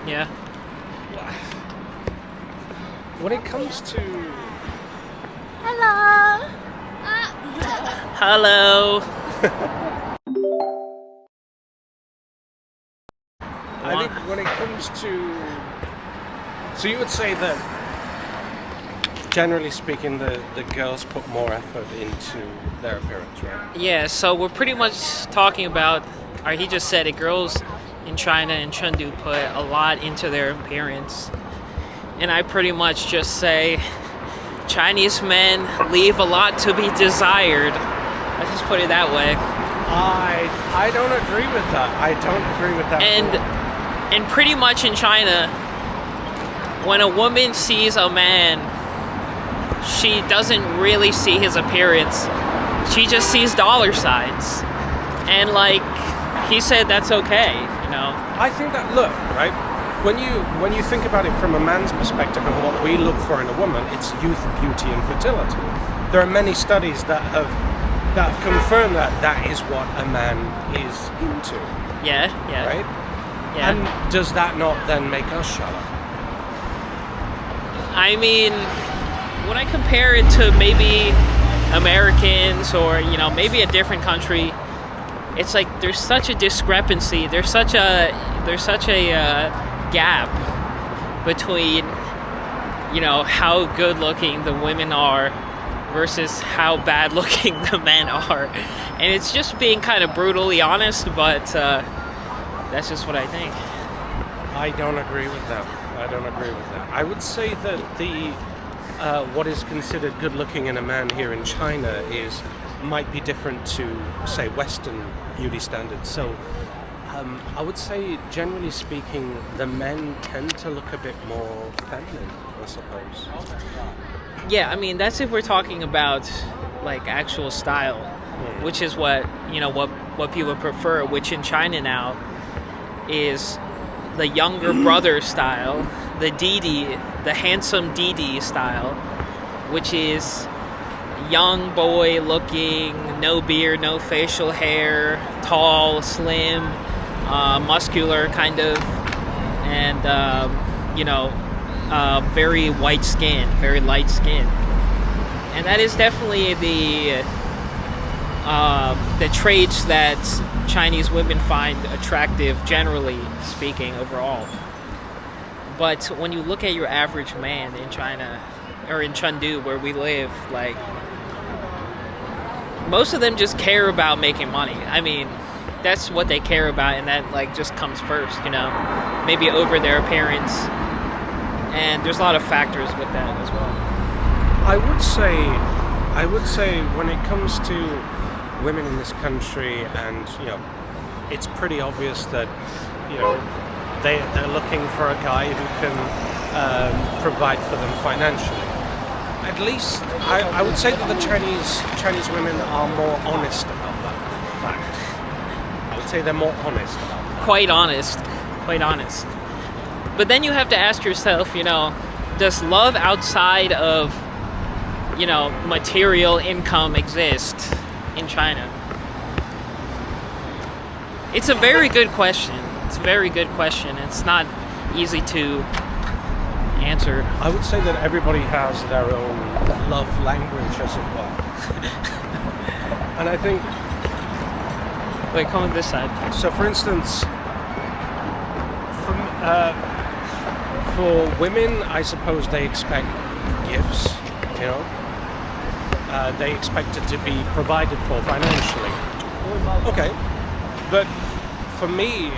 Yeah. When it comes to Hello. Hello. I think when it comes to, so you would say that generally speaking, the girls put more effort into their appearance, right? Yeah, so we're pretty much talking about, or he just said it, girls in China and Chengdu put a lot into their appearance. And I pretty much just say Chinese men leave a lot to be desired. I just put it that way. I don't agree with that. I don't agree with that. And pretty much in China, when a woman sees a man, she doesn't really see his appearance. She just sees dollar signs. And like he said, that's okay, you know. I think that, look, right? When you think about it from a man's perspective and what we look for in a woman, it's youth, beauty, and fertility. There are many studies that have confirmed that is what a man is into. Yeah. Right? Yeah. And does that not then make us shallow? I mean, when I compare it to maybe Americans or, you know, maybe a different country, it's like there's such a discrepancy. There's such a gap between, you know, how good looking the women are versus how bad looking the men are. And it's just being kind of brutally honest, but that's just what I think. I don't agree with that. I would say that the what is considered good looking in a man here in China might be different to, say, Western beauty standards. So I would say, generally speaking, the men tend to look a bit more feminine, I suppose. Yeah, I mean, that's if we're talking about like actual style, which is what, you know, what people prefer, which in China now is the younger brother style, the Didi, the handsome Didi style, which is young boy looking, no beard, no facial hair, tall, slim, muscular kind of, and you know, very white skin, very light skin. And that is definitely the traits that Chinese women find attractive, generally speaking, overall. But when you look at your average man in China, or in Chengdu, where we live, like, most of them just care about making money. I mean, that's what they care about, and that, like, just comes first, you know, maybe over their appearance. And there's a lot of factors with that as well. I would say when it comes to women in this country, and, you know, it's pretty obvious that, you know, they're looking for a guy who can provide for them financially. At least I would say that the Chinese women are more honest about that fact. I would say they're more honest about that. Quite honest. But then you have to ask yourself, you know, does love outside of, you know, material income exist in China? It's a very good question. It's not easy to answer. I would say that everybody has their own love language, as it were. And I think... Wait, come on this side. So, for instance, for women, I suppose they expect gifts, you know. They expect it to be provided for financially. Okay. But for me,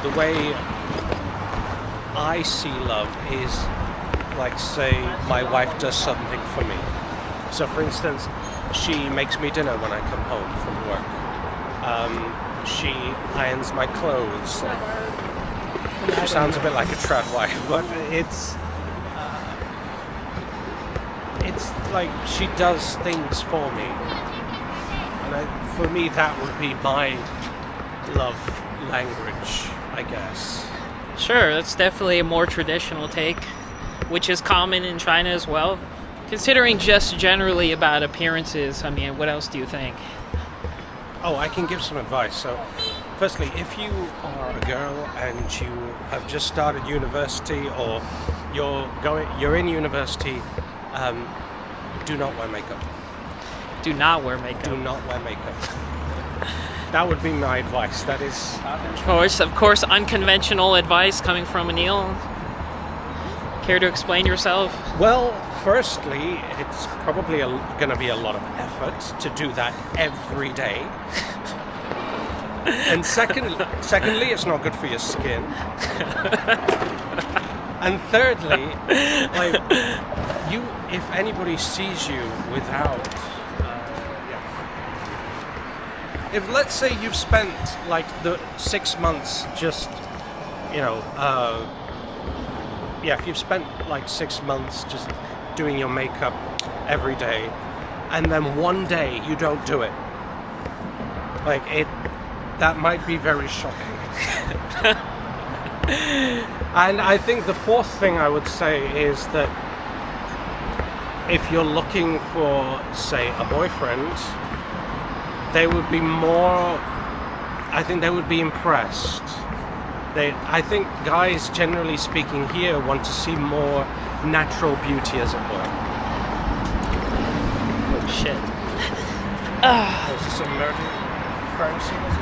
the way I see love is, like, say, my wife does something for me. So, for instance, she makes me dinner when I come home from work. She irons my clothes. Which sounds a bit like a trad wife, but it's like she does things for me. And for me, that would be my love language, I guess. Sure, that's definitely a more traditional take, which is common in China as well. Considering just generally about appearances, I mean, what else do you think? Oh, I can give some advice. So, firstly, if you are a girl and you have just started university or you're in university, do not wear makeup. Do not wear makeup. Do not wear makeup. That would be my advice. That is, Of course, unconventional advice coming from Anil. Care to explain yourself? well, firstly, it's probably going to be a lot of effort to do that every day. And secondly, it's not good for your skin. And thirdly, like if anybody sees you without, if let's say you've spent like the 6 months just, if you've spent like 6 months just doing your makeup every day, and then one day you don't do it, that might be very shocking. And I think the fourth thing I would say is that if you're looking for, say, a boyfriend, they would be impressed. I think guys, generally speaking here, want to see more natural beauty, as it were. Oh, shit. Is this a murder crime scene, is it?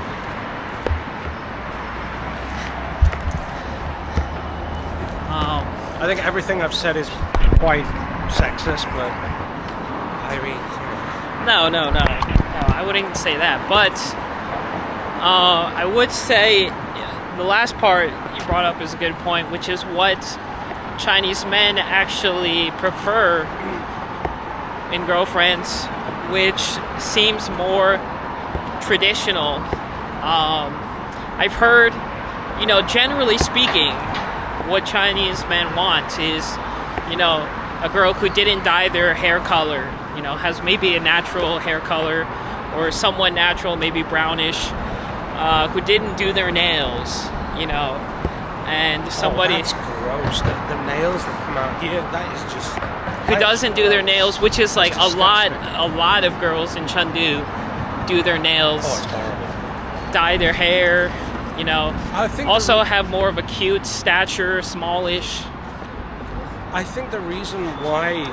I think everything I've said is quite sexist, but I mean... No, I wouldn't say that. But I would say the last part you brought up is a good point, which is what Chinese men actually prefer in girlfriends, which seems more traditional. I've heard, generally speaking, what Chinese men want is, a girl who didn't dye their hair color, has maybe a natural hair color or somewhat natural, maybe brownish, who didn't do their nails, and somebody... Oh, that's gross. The nails that come out here, that is just... Who doesn't do their nails, which is like a lot of girls in Chengdu do their nails. Oh, it's horrible. Dye their hair, I think also have more of a cute stature, smallish. I think the reason why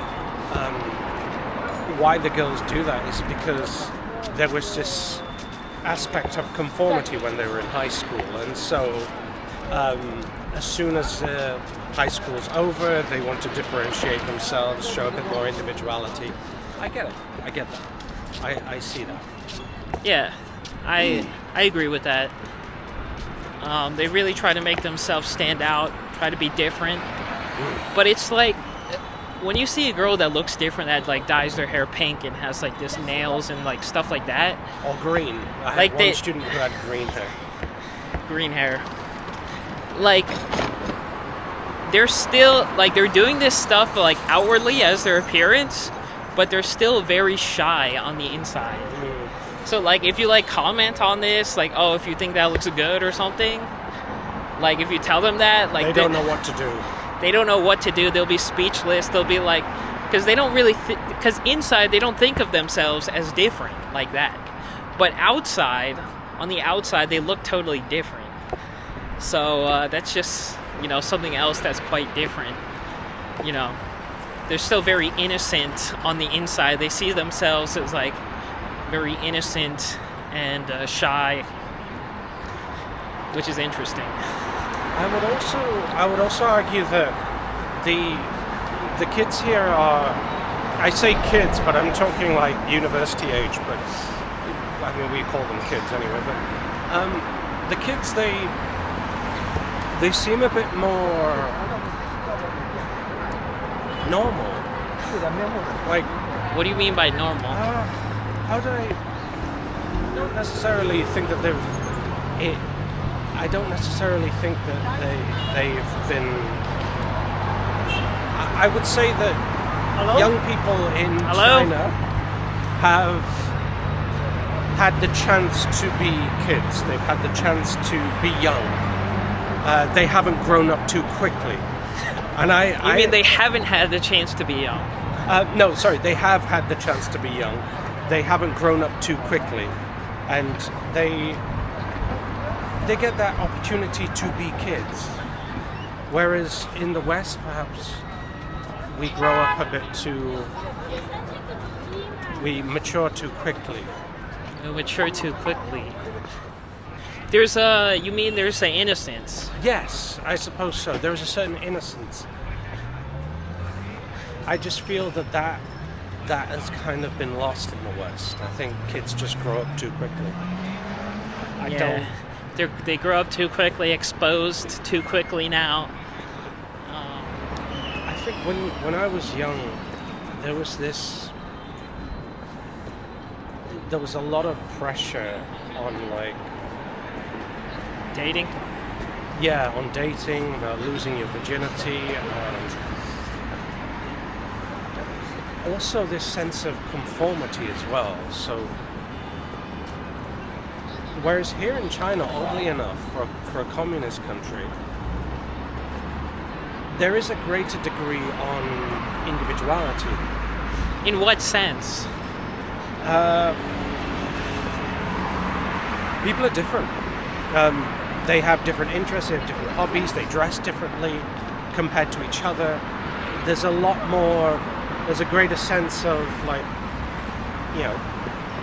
the girls do that is because there was this aspect of conformity when they were in high school, and so as soon as high school's over, they want to differentiate themselves, show a bit more individuality. I get it. I get that. I see that. Yeah, I agree with that. They really try to make themselves stand out, try to be different. But it's like, when you see a girl that looks different, that like dyes their hair pink and has like this nails and like stuff like that. Or green. I had one student who had green hair. Green hair. Like, they're still, like, they're doing this stuff like outwardly as their appearance, but they're still very shy on the inside. So, like, if you, like, comment on this, like, oh, if you think that looks good or something, like, if you tell them that, like... They don't know what to do. They don't know what to do. They'll be speechless. They'll be like... Because they don't really... Because inside, they don't think of themselves as different like that. But outside, on the outside, they look totally different. So, that's just, something else that's quite different. They're still very innocent on the inside. They see themselves as, like... very innocent and shy, which is interesting. I would also argue that the kids here are, I say kids, but I'm talking like university age, but I mean we call them kids anyway. But the kids they seem a bit more normal. Like, what do you mean by normal? I don't necessarily think that I don't necessarily think that they've been... I would say that young people in China have had the chance to be kids. They've had the chance to be young. They haven't grown up too quickly. And You mean they haven't had the chance to be young? No, sorry, they have had the chance to be young. They haven't grown up too quickly, and they get that opportunity to be kids. Whereas in the West, perhaps we grow up a bit we mature too quickly. We mature too quickly. There's an innocence? Yes, I suppose so. There's a certain innocence. I just feel that has kind of been lost in the West. I think kids just grow up too quickly. They grow up too quickly, exposed too quickly now. I think when I was young, there was a lot of pressure on like dating. Yeah, on dating, losing your virginity, also this sense of conformity as well. So, whereas here in China, oddly enough, for a communist country, there is a greater degree on individuality. In what sense? People are different. They have different interests, they have different hobbies, they dress differently compared to each other. There's a greater sense of like,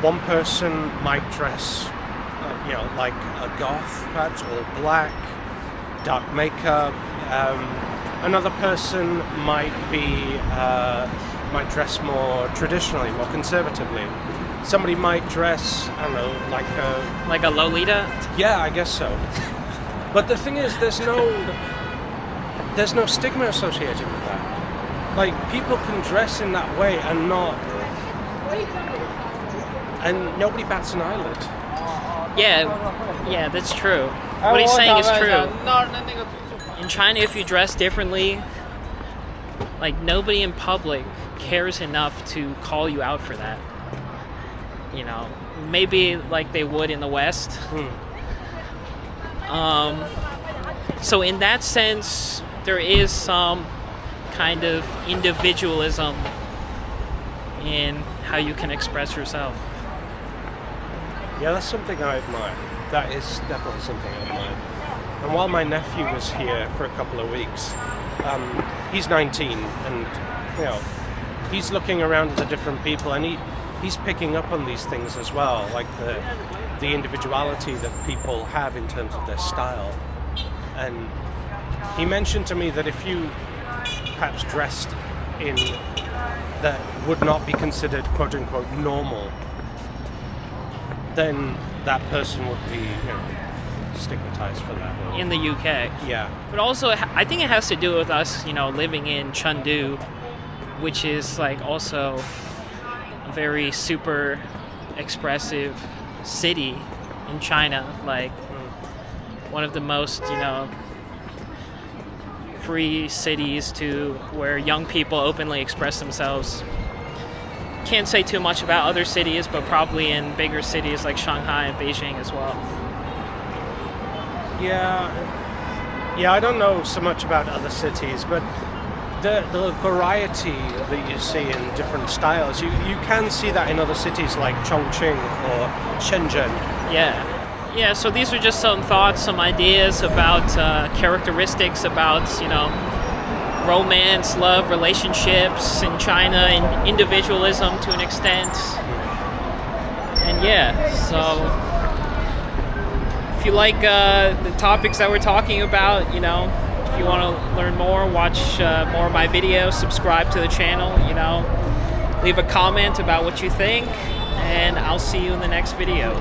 one person might dress, like a goth, perhaps, all black, dark makeup. Another person might dress more traditionally, more conservatively. Somebody might dress, I don't know, like a Lolita? Yeah, I guess so. But the thing is, there's no stigma associated with that. Like, people can dress in that way and nobody bats an eyelid. Yeah, that's true. What he's saying is true. In China, if you dress differently, like, nobody in public cares enough to call you out for that. Maybe like they would in the West. So in that sense, there is some kind of individualism in how you can express yourself. Yeah, that's something I admire. That is definitely something I admire. And while my nephew was here for a couple of weeks, he's 19, and he's looking around at the different people, and he's picking up on these things as well, like the individuality that people have in terms of their style. And he mentioned to me that if you perhaps dressed in that would not be considered quote-unquote normal, then that person would be stigmatized for that. In the UK. Yeah. But also, I think it has to do with us, living in Chengdu, which is like also a very super expressive city in China, like one of the most, free cities to where young people openly express themselves. Can't say too much about other cities, but probably in bigger cities like Shanghai and Beijing as well. Yeah, I don't know so much about other cities, but the variety that you see in different styles, you can see that in other cities like Chongqing or Shenzhen. Yeah, so these are just some thoughts, some ideas about characteristics about, romance, love, relationships in China, and individualism to an extent. And so if you like the topics that we're talking about, if you want to learn more, watch more of my videos, subscribe to the channel, leave a comment about what you think, and I'll see you in the next video.